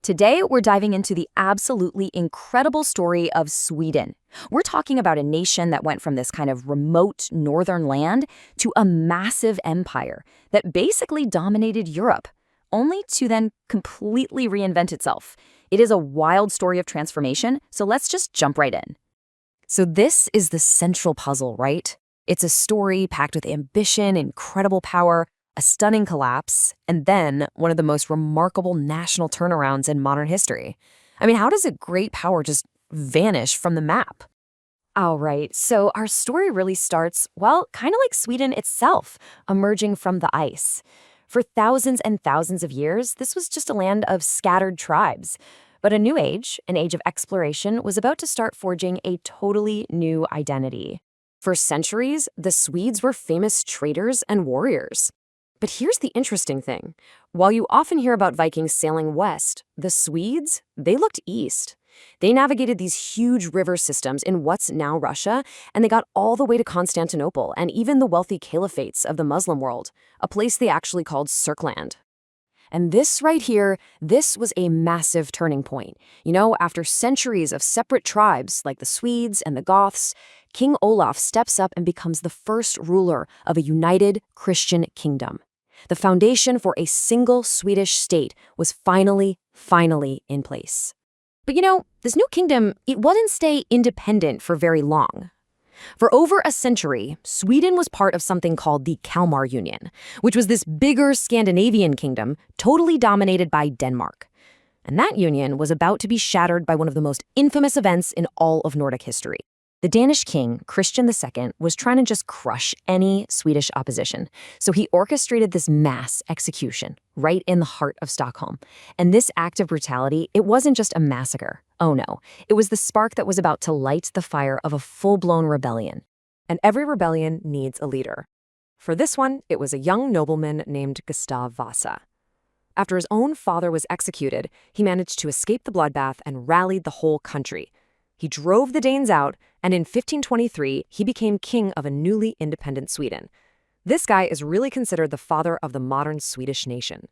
Today, we're diving into the absolutely incredible story of Sweden. We're talking about a nation that went from this kind of remote northern land to a massive empire that basically dominated Europe, only to then completely reinvent itself. It is a wild story of transformation, so let's just jump right in. So this is the central puzzle, right? It's a story packed with ambition, incredible power, a stunning collapse, and then one of the most remarkable national turnarounds in modern history. I mean, how does a great power just vanish from the map? All right, so our story really starts, well, kind of like Sweden itself, emerging from the ice. For thousands and thousands of years, this was just a land of scattered tribes. But a new age, an age of exploration, was about to start forging a totally new identity. For centuries, the Swedes were famous traders and warriors. But here's the interesting thing. While you often hear about Vikings sailing west, the Swedes, they looked east. They navigated these huge river systems in what's now Russia, and they got all the way to Constantinople and even the wealthy caliphates of the Muslim world, a place they actually called Circland. And this right here, this was a massive turning point. You know, after centuries of separate tribes like the Swedes and the Goths, King Olaf steps up and becomes the first ruler of a united Christian kingdom. The foundation for a single Swedish state was finally in place. But you know, this new kingdom, it wouldn't stay independent for very long. For over a century, Sweden was part of something called the Kalmar Union, which was this bigger Scandinavian kingdom totally dominated by Denmark. And that union was about to be shattered by one of the most infamous events in all of Nordic history. The Danish king, Christian II, was trying to just crush any Swedish opposition. So he orchestrated this mass execution right in the heart of Stockholm. And this act of brutality, it wasn't just a massacre. Oh no, it was the spark that was about to light the fire of a full-blown rebellion. And every rebellion needs a leader. For this one, it was a young nobleman named Gustav Vasa. After his own father was executed, he managed to escape the bloodbath and rallied the whole country. He drove the Danes out, and in 1523, he became king of a newly independent Sweden. This guy is really considered the father of the modern Swedish nation.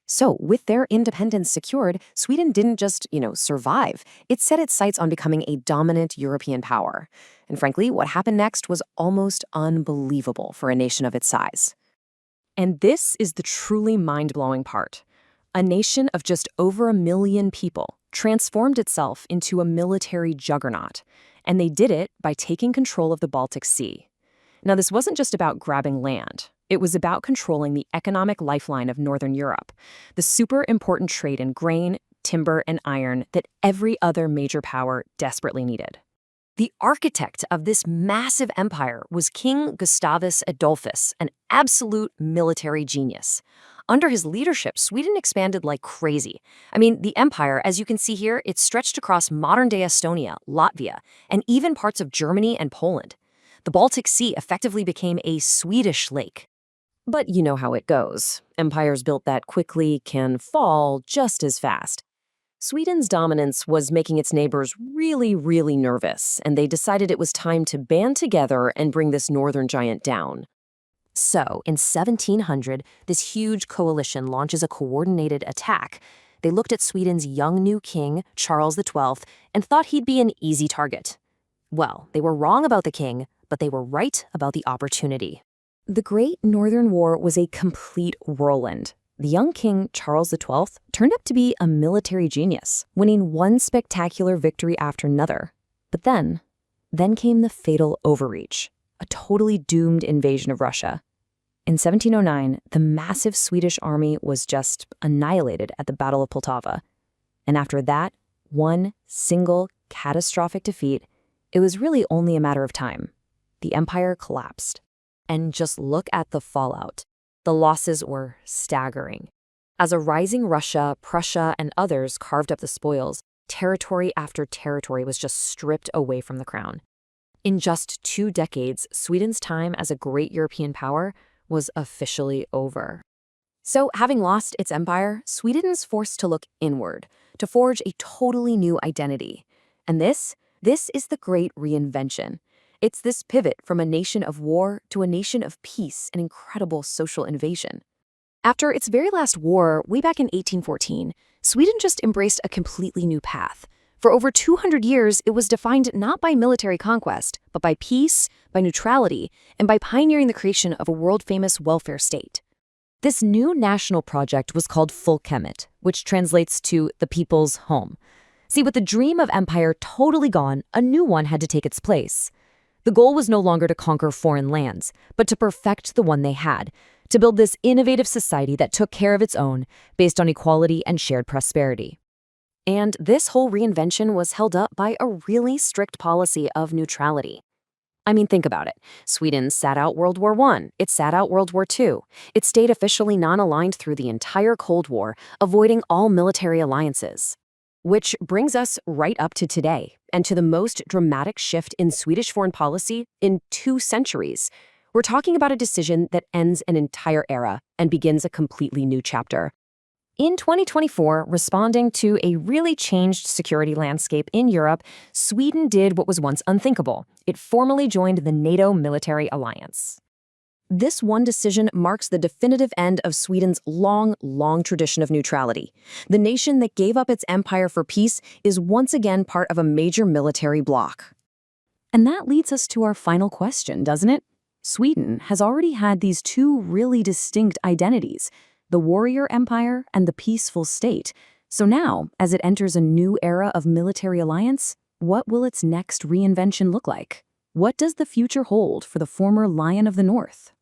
So, with their independence secured, Sweden didn't just, survive. It set its sights on becoming a dominant European power. And frankly, what happened next was almost unbelievable for a nation of its size. And this is the truly mind-blowing part. A nation of just over 1 million people transformed itself into a military juggernaut, and they did it by taking control of the Baltic Sea. Now, this wasn't just about grabbing land. It was about controlling the economic lifeline of Northern Europe, the super important trade in grain, timber, and iron that every other major power desperately needed. The architect of this massive empire was King Gustavus Adolphus, an absolute military genius. Under his leadership, Sweden expanded like crazy. I mean, the empire, as you can see here, it stretched across modern-day Estonia, Latvia, and even parts of Germany and Poland. The Baltic Sea effectively became a Swedish lake. But you know how it goes. Empires built that quickly can fall just as fast. Sweden's dominance was making its neighbors really nervous, and they decided it was time to band together and bring this northern giant down. So, in 1700, this huge coalition launches a coordinated attack. They looked at Sweden's young new king, Charles XII, and thought he'd be an easy target. Well, they were wrong about the king, but they were right about the opportunity. The Great Northern War was a complete whirlwind. The young king, Charles XII, turned up to be a military genius, winning one spectacular victory after another. But then came the fatal overreach. A totally doomed invasion of Russia. In 1709, the massive Swedish army was just annihilated at the Battle of Poltava. And after that, one single catastrophic defeat, it was really only a matter of time. The empire collapsed. And just look at the fallout. The losses were staggering. As a rising Russia, Prussia, and others carved up the spoils, territory after territory was just stripped away from the crown. In just 2 decades, Sweden's time as a great European power was officially over. So, having lost its empire, Sweden is forced to look inward, to forge a totally new identity. And this is the great reinvention. It's this pivot from a nation of war to a nation of peace and incredible social innovation. After its very last war, way back in 1814, Sweden just embraced a completely new path. For over 200 years, it was defined not by military conquest, but by peace, by neutrality, and by pioneering the creation of a world-famous welfare state. This new national project was called Folkhemmet, which translates to the people's home. See, with the dream of empire totally gone, a new one had to take its place. The goal was no longer to conquer foreign lands, but to perfect the one they had, to build this innovative society that took care of its own, based on equality and shared prosperity. And this whole reinvention was held up by a really strict policy of neutrality. I mean, think about it. Sweden sat out World War I. It sat out World War II. It stayed officially non-aligned through the entire Cold War, avoiding all military alliances. Which brings us right up to today, and to the most dramatic shift in Swedish foreign policy in 2 centuries. We're talking about a decision that ends an entire era and begins a completely new chapter. In 2024, responding to a really changed security landscape in Europe, Sweden did what was once unthinkable. It formally joined the NATO military alliance. This one decision marks the definitive end of Sweden's long, long tradition of neutrality. The nation that gave up its empire for peace is once again part of a major military bloc. And that leads us to our final question, doesn't it? Sweden has already had these 2 really distinct identities, the warrior empire and the peaceful state. So now, as it enters a new era of military alliance, what will its next reinvention look like? What does the future hold for the former Lion of the North?